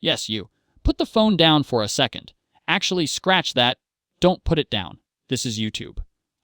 Yes, you. Put the phone down for a second. Actually, scratch that. Don't put it down. This is YouTube.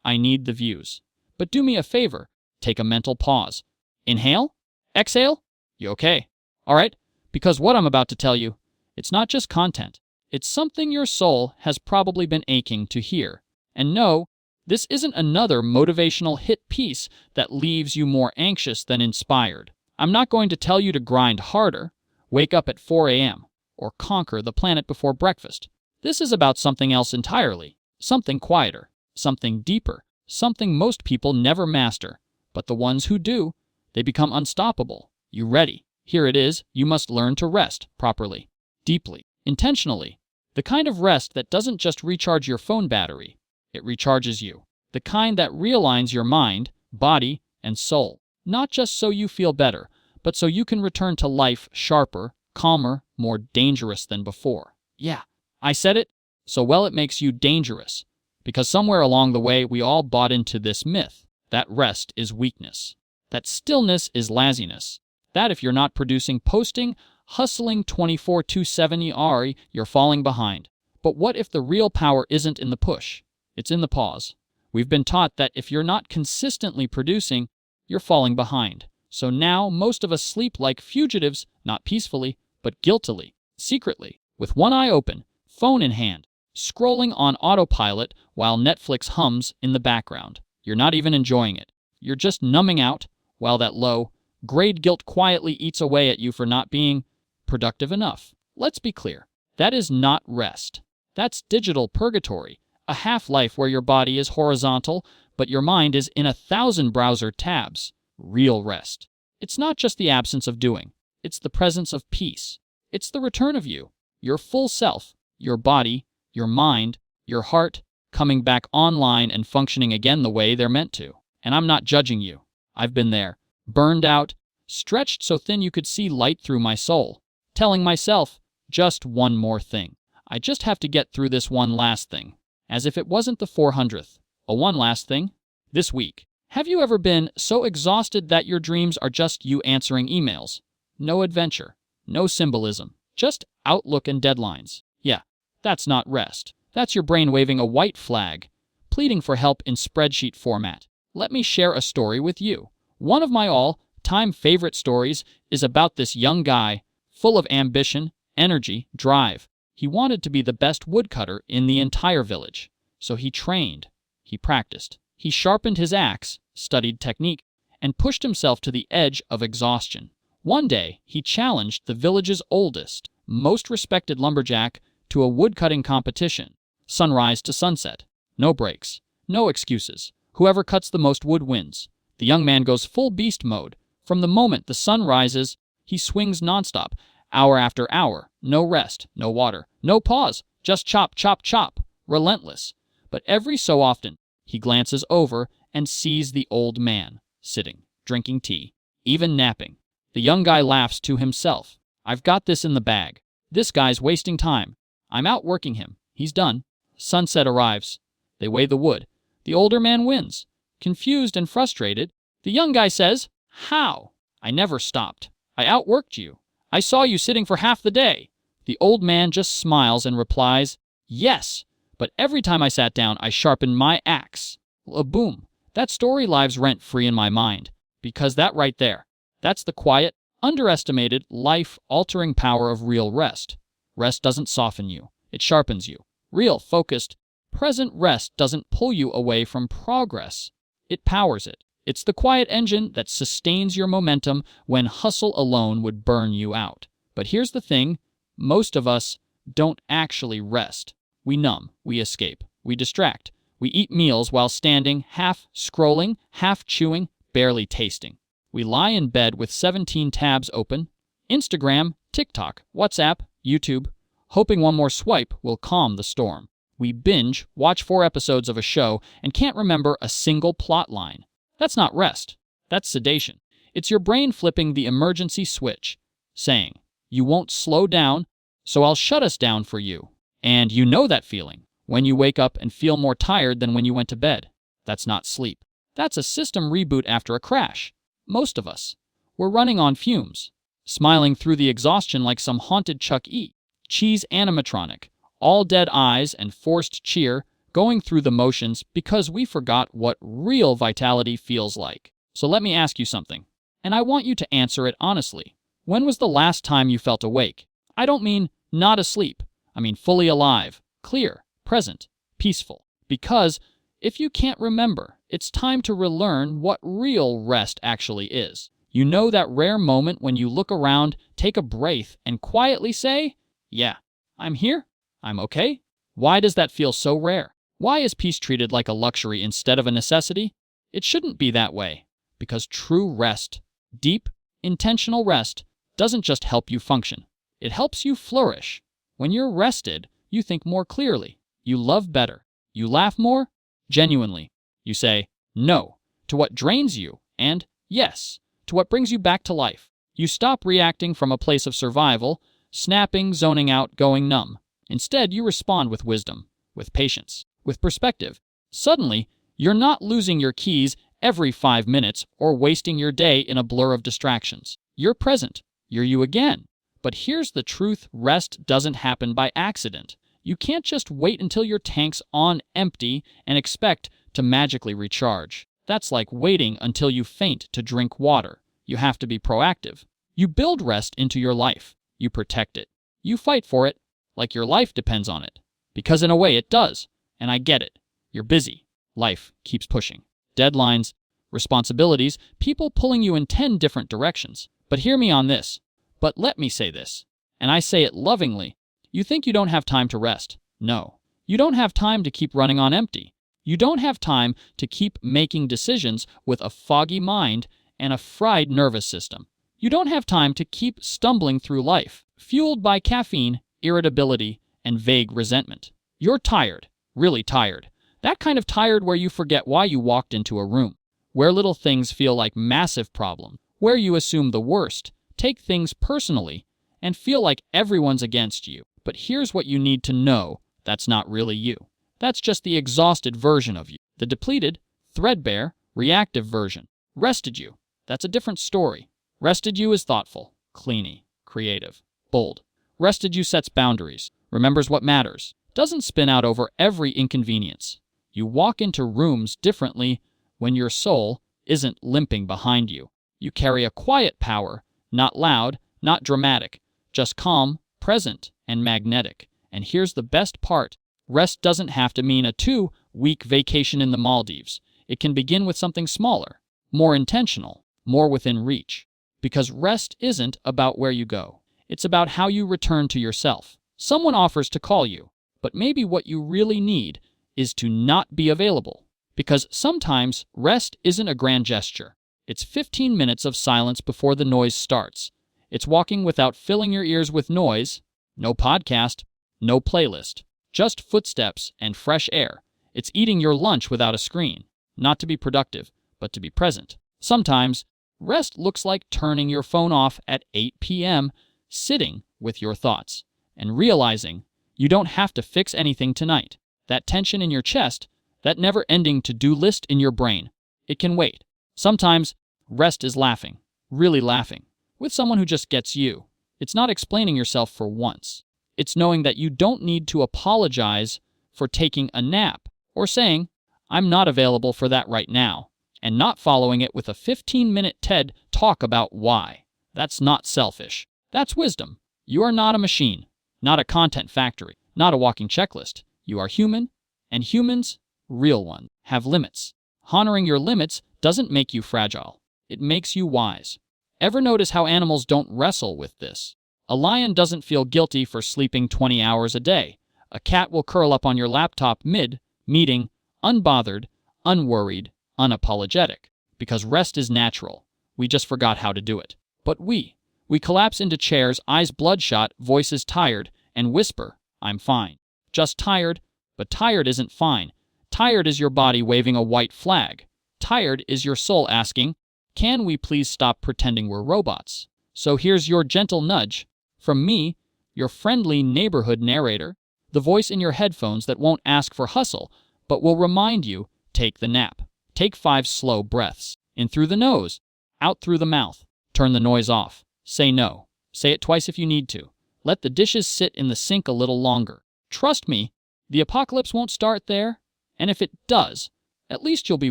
I need the views. But do me a favor. Take a mental pause. Inhale. Exhale. You okay? All right? Because what I'm about to tell you, it's not just content. It's something your soul has probably been aching to hear. And no, this isn't another motivational hit piece that leaves you more anxious than inspired. I'm not going to tell you to grind harder, wake up at 4 a.m., or conquer the planet before breakfast. This is about something else entirely, something quieter, something deeper, something most people never master. But the ones who do, they become unstoppable. You ready? Here it is. You must learn to rest properly, deeply, intentionally. The kind of rest that doesn't just recharge your phone battery, it recharges you. The kind that realigns your mind, body, and soul. Not just so you feel better, but so you can return to life sharper, calmer, more dangerous than before. Yeah, I said it. So well, it makes you dangerous. Because somewhere along the way, we all bought into this myth that rest is weakness, that stillness is laziness, that if you're not producing, posting, hustling 24/7, you're falling behind. But what if the real power isn't in the push? It's in the pause. We've been taught that if you're not consistently producing, you're falling behind. So now most of us sleep like fugitives, not peacefully, but guiltily, secretly, with one eye open, phone in hand, scrolling on autopilot while Netflix hums in the background. You're not even enjoying it. You're just numbing out while that low, grade guilt quietly eats away at you for not being productive enough. Let's be clear. That is not rest. That's digital purgatory, a half-life where your body is horizontal, but your mind is in 1,000 browser tabs. Real rest. It's not just the absence of doing. It's the presence of peace. It's the return of you, your full self, your body, your mind, your heart, coming back online and functioning again the way they're meant to. And I'm not judging you. I've been there. Burned out, stretched so thin you could see light through my soul. Telling myself, just one more thing. I just have to get through this one last thing. As if it wasn't the 400th. A one last thing? This week. Have you ever been so exhausted that your dreams are just you answering emails? No adventure. No symbolism. Just outlook and deadlines. Yeah, that's not rest. That's your brain waving a white flag, pleading for help in spreadsheet format. Let me share a story with you. One of my all-time favorite stories is about this young guy, full of ambition, energy, drive. He wanted to be the best woodcutter in the entire village. So he trained, he practiced, he sharpened his axe, studied technique, and pushed himself to the edge of exhaustion. One day, he challenged the village's oldest, most respected lumberjack to a woodcutting competition. Sunrise to sunset. No breaks. No excuses. Whoever cuts the most wood wins. The young man goes full beast mode. From the moment the sun rises, he swings nonstop, hour after hour. No rest, no water, no pause. Just chop, chop, chop. Relentless. But every so often, he glances over and sees the old man, sitting, drinking tea, even napping. The young guy laughs to himself. I've got this in the bag. This guy's wasting time. I'm outworking him. He's done. Sunset arrives. They weigh the wood. The older man wins. Confused and frustrated, the young guy says, "How? I never stopped. I outworked you. I saw you sitting for half the day." The old man just smiles and replies, "Yes, but every time I sat down, I sharpened my axe." Boom. That story lives rent-free in my mind, because that right there, that's the quiet, underestimated, life-altering power of real rest. Rest doesn't soften you. It sharpens you. Real, focused, present rest doesn't pull you away from progress. It powers it. It's the quiet engine that sustains your momentum when hustle alone would burn you out. But here's the thing. Most of us don't actually rest. We numb. We escape. We distract. We eat meals while standing, half scrolling, half chewing, barely tasting. We lie in bed with 17 tabs open. Instagram, TikTok, WhatsApp, YouTube, hoping one more swipe will calm the storm. We binge, watch 4 episodes of a show, and can't remember a single plot line. That's not rest. That's sedation. It's your brain flipping the emergency switch, saying, "You won't slow down, so I'll shut us down for you." And you know that feeling, when you wake up and feel more tired than when you went to bed. That's not sleep. That's a system reboot after a crash. Most of us, we're running on fumes. smiling through the exhaustion like some haunted Chuck E. Cheese animatronic, all dead eyes and forced cheer, going through the motions because we forgot what real vitality feels like. So let me ask you something, and I want you to answer it honestly. When was the last time you felt awake? I don't mean not asleep. I mean fully alive, clear, present, peaceful. Because if you can't remember, it's time to relearn what real rest actually is. You know that rare moment when you look around, take a breath, and quietly say, "Yeah, I'm here. I'm okay." Why does that feel so rare? Why is peace treated like a luxury instead of a necessity? It shouldn't be that way. Because true rest, deep, intentional rest, doesn't just help you function. It helps you flourish. When you're rested, you think more clearly. You love better. You laugh more, genuinely. You say no to what drains you and yes to what brings you back to life. You stop reacting from a place of survival, snapping, zoning out, going numb. Instead, you respond with wisdom, with patience, with perspective. Suddenly, you're not losing your keys every 5 minutes or wasting your day in a blur of distractions. You're present. You're you again. But here's the truth: rest doesn't happen by accident. You can't just wait until your tank's on empty and expect to magically recharge. That's like waiting until you faint to drink water. You have to be proactive. You build rest into your life. You protect it. You fight for it like your life depends on it. Because in a way it does. And I get it. You're busy. Life keeps pushing. Deadlines, responsibilities, people pulling you in 10 different directions. But hear me on this. But let me say this, and I say it lovingly. You think you don't have time to rest. No. You don't have time to keep running on empty. You don't have time to keep making decisions with a foggy mind and a fried nervous system. You don't have time to keep stumbling through life, fueled by caffeine, irritability, and vague resentment. You're tired, really tired. That kind of tired where you forget why you walked into a room, where little things feel like massive problems, where you assume the worst, take things personally, and feel like everyone's against you. But here's what you need to know: that's not really you. That's just the exhausted version of you. The depleted, threadbare, reactive version. Rested you. That's a different story. Rested you is thoughtful, cleany, creative, bold. Rested you sets boundaries, remembers what matters, doesn't spin out over every inconvenience. You walk into rooms differently when your soul isn't limping behind you. You carry a quiet power, not loud, not dramatic, just calm, present, and magnetic. And here's the best part. Rest doesn't have to mean a 2-week vacation in the Maldives. It can begin with something smaller, more intentional, more within reach. Because rest isn't about where you go. It's about how you return to yourself. Someone offers to call you, but maybe what you really need is to not be available. Because sometimes rest isn't a grand gesture. It's 15 minutes of silence before the noise starts. It's walking without filling your ears with noise. No podcast, no playlist. Just footsteps and fresh air. It's eating your lunch without a screen. Not to be productive, but to be present. Sometimes, rest looks like turning your phone off at 8 p.m., sitting with your thoughts, and realizing you don't have to fix anything tonight. That tension in your chest, that never-ending to-do list in your brain, it can wait. Sometimes, rest is laughing, really laughing, with someone who just gets you. It's not explaining yourself for once. It's knowing that you don't need to apologize for taking a nap, or saying, "I'm not available for that right now," and not following it with a 15-minute TED talk about why. That's not selfish. That's wisdom. You are not a machine, not a content factory, not a walking checklist. You are human, and humans, real ones, have limits. Honoring your limits doesn't make you fragile. It makes you wise. Ever notice how animals don't wrestle with this? A lion doesn't feel guilty for sleeping 20 hours a day. A cat will curl up on your laptop mid-meeting, unbothered, unworried, unapologetic. Because rest is natural. We just forgot how to do it. But we collapse into chairs, eyes bloodshot, voices tired, and whisper, "I'm fine." Just tired, but tired isn't fine. Tired is your body waving a white flag. Tired is your soul asking, "Can we please stop pretending we're robots?" So here's your gentle nudge. From me, your friendly neighborhood narrator, the voice in your headphones that won't ask for hustle, but will remind you, take the nap. Take 5 slow breaths. In through the nose, out through the mouth. Turn the noise off. Say no. Say it twice if you need to. Let the dishes sit in the sink a little longer. Trust me, the apocalypse won't start there, and if it does, at least you'll be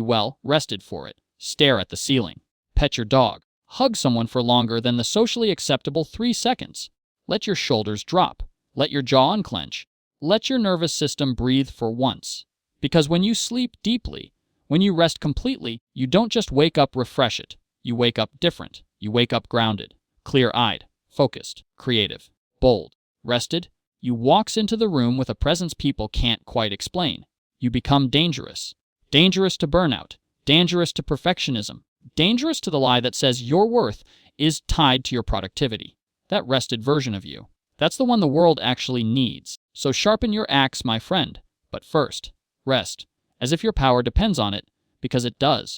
well rested for it. Stare at the ceiling. Pet your dog. Hug someone for longer than the socially acceptable 3 seconds. Let your shoulders drop. Let your jaw unclench. Let your nervous system breathe for once. Because when you sleep deeply, when you rest completely, you don't just wake up refreshed. You wake up different. You wake up grounded, clear-eyed, focused, creative, bold, rested. You walks into the room with a presence people can't quite explain. You become dangerous. Dangerous to burnout. Dangerous to perfectionism. Dangerous to the lie that says your worth is tied to your productivity. That rested version of you. That's the one the world actually needs. So sharpen your axe, my friend. But first, rest. As if your power depends on it, because it does.